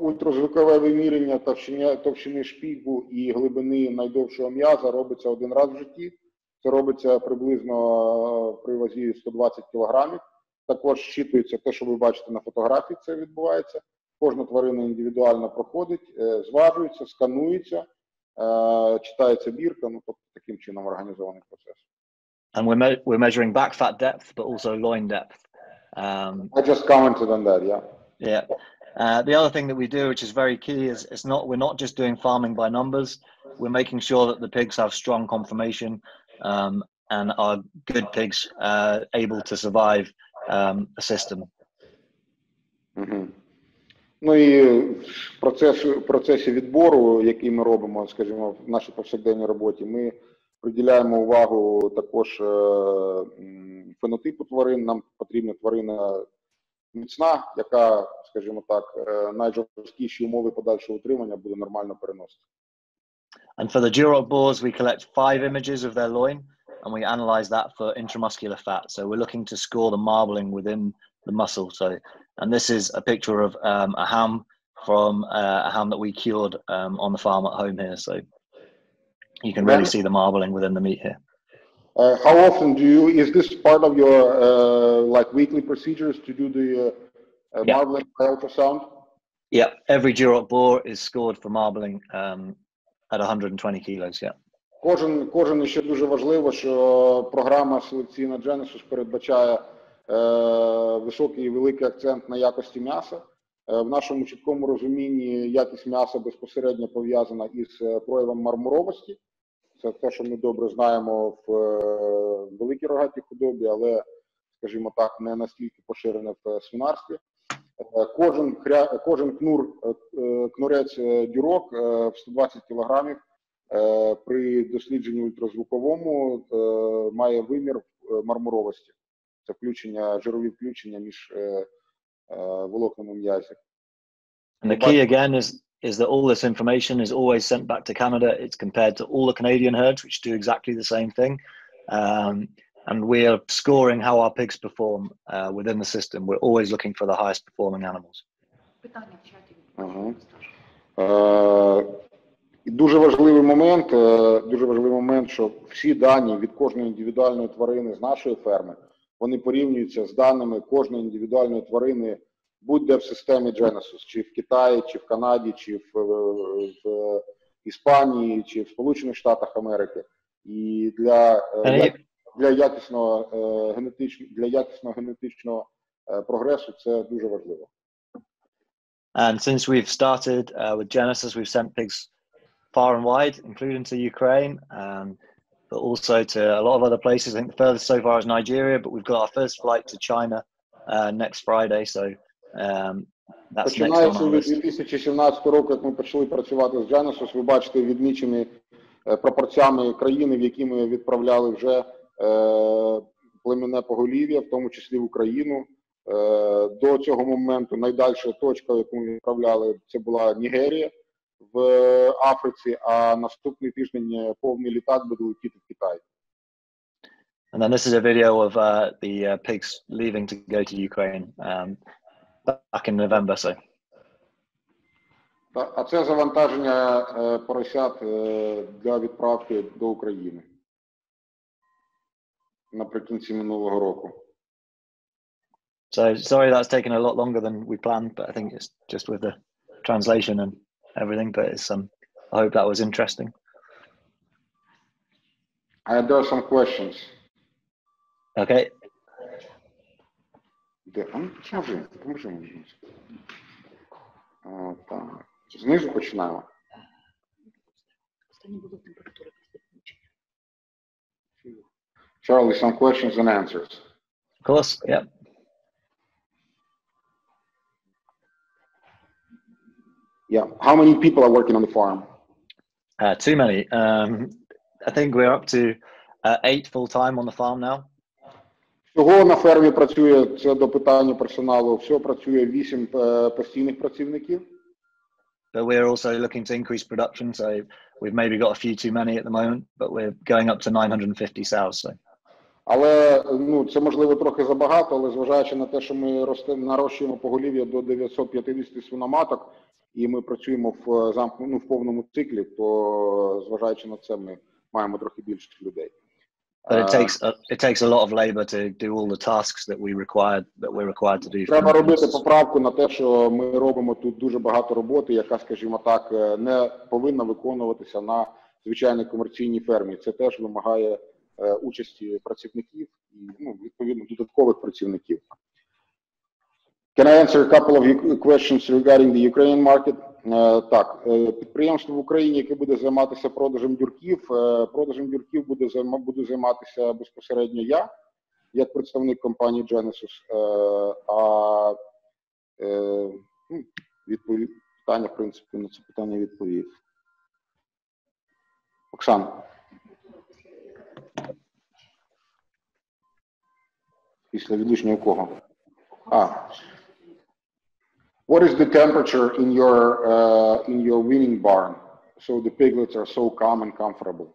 S2: Ультразвукове виміряння товщини шпігу і глибини найдовшого м'яза робиться один раз в житті. Це робиться приблизно при вазі 120 кг. Також щитується те, що ви бачите на фотографії, це відбувається. Кожна тварина індивідуально проходить, зважується, сканується, читається бірка, тобто таким чином організований процес.
S3: And we're measuring back fat depth, but also loin depth.
S2: I just commented on that, yeah.
S3: Yeah. The other thing that we do, which is very key, is we're not just doing farming by numbers. We're making sure that the pigs have strong conformation and are good pigs able to survive a system.
S2: Ну і в процесі відбору, який ми робимо, скажімо, в нашій повсякденній роботі, ми приділяємо увагу також фенотипу тварин. Нам потрібна тварина міцна, яка, скажімо так, найжорсткіші умови подальшого утримання буде нормально переносити.
S3: And for the duroc boars, we collect 5 images of their loin and we analyze that for intramuscular fat. So we're looking to score the marbling within the muscle. And this is a picture of a ham from a ham that we cured on the farm at home here. So you can really see the marbling within the meat here.
S2: How often is this part of your like weekly procedures to do the marbling by ultrasound?
S3: Yeah, every duroc boar is scored for marbling at 120 kilos, yeah.
S2: Кожен і ще дуже важливо, що програма селекційна Genesus передбачає високий і великий акцент на якості м'яса. В нашому чіткому розумінні якість м'яса безпосередньо пов'язана із проявом мармуровості. Це те, що ми добре знаємо в великій рогатій худобі, але, скажімо так, не настільки поширене в свинарстві. Кожен кнурець дюрок в 120 кг при дослідженні ультразвуковому має вимір мармуровості. Це жирові включення між волокнами м'язів.
S3: And the key again is that all this information is always sent back to Canada. It's compared to all the Canadian herds, which do exactly the same thing. And we are scoring how our pigs perform within the system. We're always looking for the highest performing animals.
S2: Дуже важливий момент, що всі дані від кожної індивідуальної тварини з нашої ферми, вони порівнюються з даними кожної індивідуальної тварини будь-де в системі Genesus, чи в Китаї, чи в Канаді, чи в Іспанії, чи в Сполучених Штатах Америки. І для якісного генетичного прогресу це дуже важливо.
S3: And since we've started with Genesus, we've sent pigs far and wide, including to Ukraine, but also to a lot of other places. I think the furthest so far is Nigeria, but we've got our first flight to China next Friday, so that's next on our list.
S2: Починаючи від 2017 року, як ми почали працювати з Genesus, ви бачите відмічені пропорціями країни, в які ми відправляли вже племінне поголів'я, в тому числі в Україну. До цього моменту найдальша точка, яку ми відправляли, це була Нігерія в Африці, а наступний тиждень повний літак буде летіти в Китай.
S3: And then this is a video of the pigs leaving to go to Ukraine back in November. So.
S2: А це завантаження поросят для відправки до України наприкінці минулого року.
S3: So sorry that's taken a lot longer than we planned, but I think it's just with the translation and everything. But it's I hope that was interesting.
S2: There are some questions.
S3: Okay.
S2: Поможи мені. Так. Знизу починаємо. Charlie, some questions and answers.
S3: Of course, yeah.
S2: Yeah. How many people are working on the farm?
S3: Too many. I think we're up to 8 full-time on the farm now.
S2: Всього на фермі працює, це до питання персоналу, всього працює 8 постійних працівників.
S3: But we're also looking to increase production, so we've maybe got a few too many at the moment, but we're going up to 950 sows. So.
S2: Але це можливо трохи забагато, але зважаючи на те, що ми нарощуємо поголів'я до 950 свиноматок, і ми працюємо в повному циклі, то зважаючи на це, ми маємо трохи більше людей.
S3: But it takes a lot of labor to do all the tasks that we're required to do.
S2: Треба робити поправку на те, що ми робимо тут дуже багато роботи, яка, скажімо так, не повинна виконуватися на звичайній комерційній фермі. Це теж вимагає участі працівників і, відповідно, додаткових працівників. Can I answer a couple of questions regarding the Ukrainian market? Так, підприємство в Україні, яке буде займатися продажем дюрків буду займатися безпосередньо я, як представник компанії Genesus, питання, в принципі, на це питання відповів. Оксана. Після відлишнього кого? What is the temperature in your weaning barn, so the piglets are so calm and comfortable?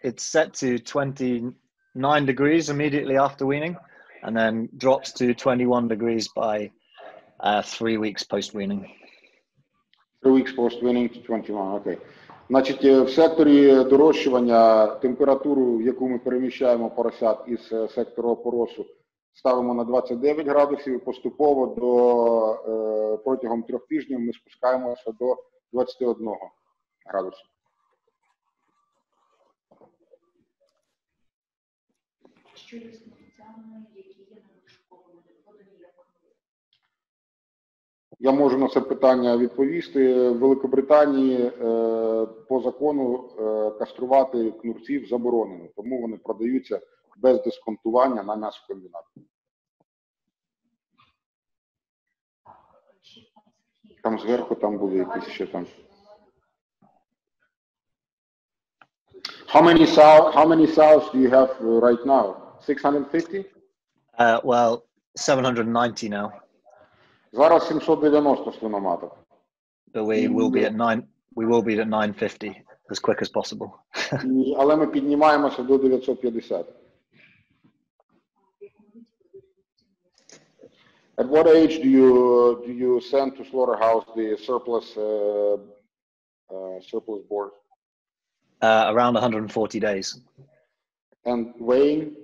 S3: It's set to 29 degrees immediately after weaning, and then drops to 21 degrees by 3 weeks post-weaning.
S2: 3 weeks post-weaning to 21, okay. Значить, в секторі дорощування температуру, в яку ми переміщаємо поросят із сектору опоросу, ставимо на 29 градусів і поступово протягом 3 тижнів ми спускаємося до 21 градусу.
S1: Що є з офіціальними, які є надлишковими?
S2: Я можу на це питання відповісти. В Великобританії по закону каструвати кнурців заборонено, тому вони продаються без дисконтування на м'ясокомбінат. Там зверху там буде якісь ще там. How many sows do you have right now? 650?
S3: Well, 790 now.
S2: Зараз 790 свиноматок.
S3: But we will be at 950 as quick as possible.
S2: Але ми піднімаємося до 950. At what age do you send to slaughterhouse the surplus boars?
S3: Around 140 days.
S2: And weighing?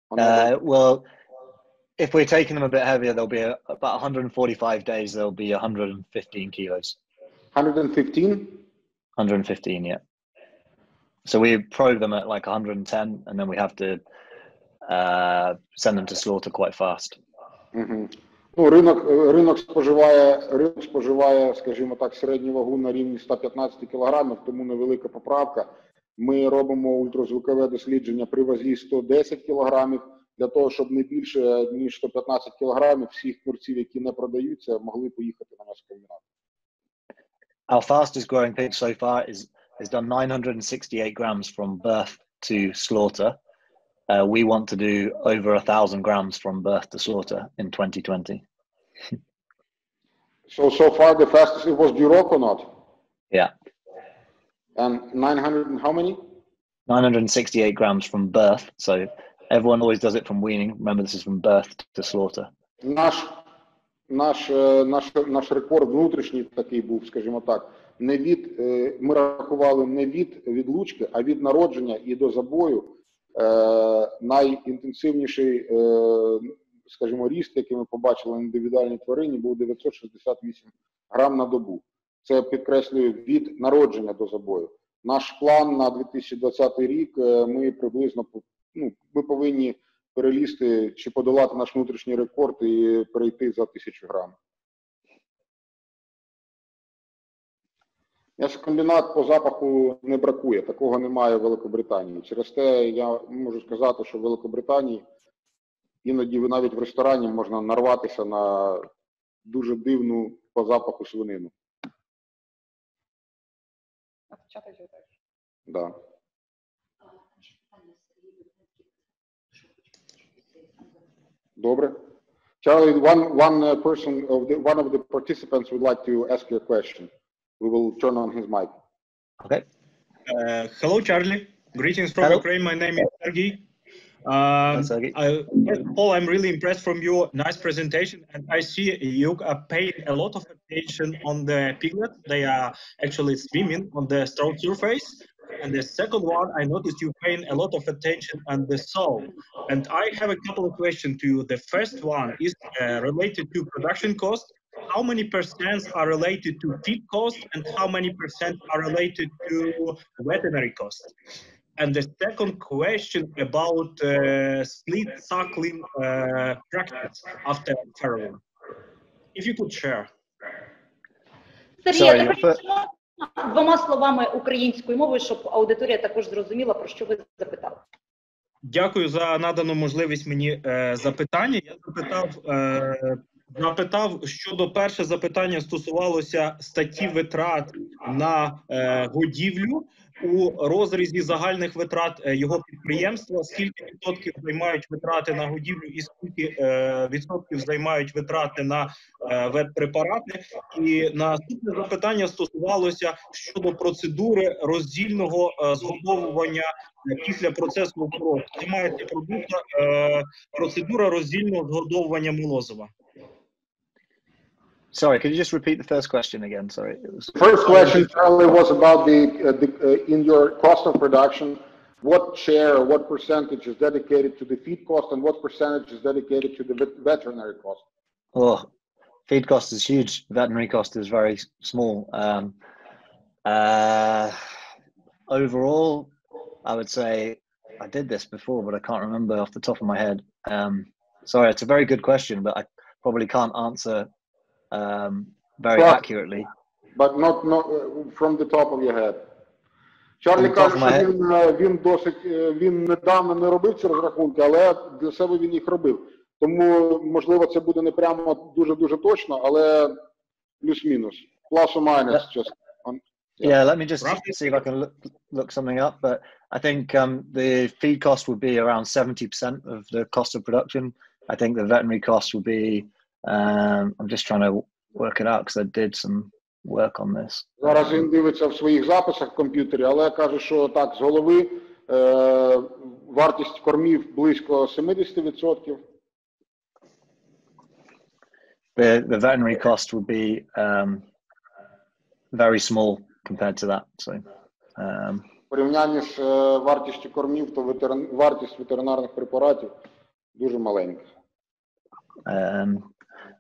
S3: Well, if we're taking them a bit heavier, they'll be about 145 days. They'll be 115 kilos.
S2: 115?
S3: 115, yeah. So we probe them at like 110, and then we have to send them to slaughter quite fast.
S2: Угу. Ринок споживає, скажімо так, середню вагу на рівні 115 кг, тому невелика поправка. Ми робимо ультразвукове дослідження при вазі 110 кг, для того, щоб не більше, ніж 115 кг всіх курців, які не продаються, могли поїхати на м'ясокомбінат.
S3: Our fastest growing pig so far has done 968 grams from birth to slaughter. We want to do over 1,000 grams from birth to slaughter in 2020.
S2: So far the fastest, it was Duroc or not?
S3: Yeah.
S2: And 900 and how many?
S3: 968 grams from birth. So everyone always does it from weaning. Remember, this is from birth to slaughter.
S2: Наш рекорд внутрішній такий був, скажімо так, не від, ми рахували не від відлучки, а від народження і до забою. Найінтенсивніший, скажімо, ріст, який ми побачили на індивідуальній тварині, був 968 грам на добу. Це, підкреслюю, від народження до забою. Наш план на 2020 рік, ми приблизно, ми повинні перелізти чи подолати наш внутрішній рекорд і перейти за 1000 грам. М'ясокомбінат по запаху не бракує, такого немає в Великобританії. Через те я можу сказати, що в Великобританії іноді навіть в ресторані можна нарватися на дуже дивну по запаху свинину. Да. Добре. Charlie, one of the participants would like to ask you a question. We will turn on his mic.
S3: Okay.
S4: Hello, Charlie. Greetings from Ukraine. My name is Sergey. First of all, I'm really impressed from your nice presentation, and I see you are paying a lot of attention on the piglets. They are actually swimming on the strong surface. And the second one, I noticed you paying a lot of attention on the soul. And I have a couple of questions to you. The first one is related to production cost. How many percent are related to feed cost, and how many percent are related to veterinary cost? And the second question about split suckling practice after farrowing. If you could share.
S1: Сергій, двома словами українською мовою, щоб аудиторія також зрозуміла, про що ви запитали.
S4: Дякую за надану можливість мені запитання. Я запитав, щодо перше запитання стосувалося статті витрат на годівлю у розрізі загальних витрат його підприємства, скільки відсотків займають витрати на годівлю і скільки відсотків займають витрати на ветпрепарати. І наступне запитання стосувалося щодо процедури роздільного згодовування після процесу опору. Це мається процедура роздільного згодовування молозива.
S3: Sorry, could you just repeat the first question again? Sorry.
S2: First question, Charlie, was about in your cost of production, what share or what percentage is dedicated to the feed cost and what percentage is dedicated to the veterinary cost?
S3: Oh, feed cost is huge. Veterinary cost is very small. Overall, I would say I did this before, but I can't remember off the top of my head. Sorry, it's a very good question, but I probably can't answer very accurately.
S2: But not from the top of your head. Чарлі каже, що він недавно не робив ці розрахунки, але для себе він їх робив. Тому, можливо, це буде не прямо дуже-дуже точно, але плюс-мінус. Plus or minus.
S3: Yeah, let me just see if I can look something up. But I think the feed cost would be around 70% of the cost of production. I think the veterinary cost would be, I'm just trying to work it out because I did some work on this.
S2: Зараз він дивиться в своїх записах в комп'ютері, але каже, що так, з голови вартість кормів близько 70%.
S3: The veterinary cost would be very small compared to that. So,
S2: в порівнянні з вартістю кормів, то вартість ветеринарних препаратів дуже маленька.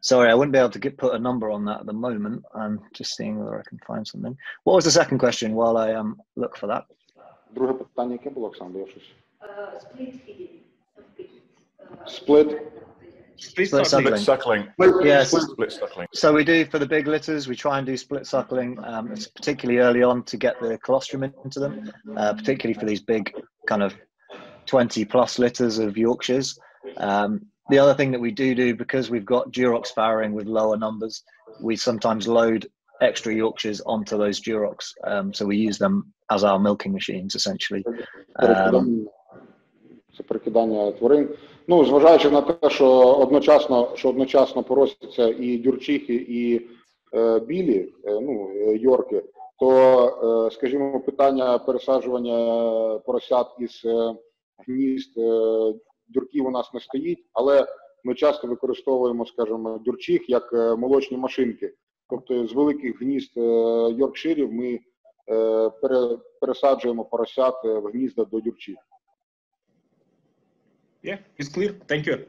S3: Sorry, I wouldn't be able to put a number on that at the moment. I'm just seeing whether I can find something. What was the second question while I look for that?
S2: Друге питання, яке було, Оксана? Split
S3: suckling. Yes.
S5: Split suckling.
S3: So we do for the big litters. We try and do split suckling, particularly early on to get the colostrum into them, particularly for these big kind of 20+ litters of Yorkshires. The other thing that we do because we've got Duroc farrowing with lower numbers, we sometimes load extra Yorkshires onto those Durocs, so we use them as our milking machines essentially.
S2: Це перекидання тварин. Ну, зважаючи на те, що одночасно поросяться і дюрчихи, і білі, йорки, то, скажімо, питання пересаджування поросят із гнізд дюрків у нас не стоїть, але ми часто використовуємо, скажімо, дюрчих як молочні машинки. Тобто з великих гнізд йоркширів ми пересаджуємо поросят в гнізда до дюрчів.
S4: Yeah, it's clear. Thank you.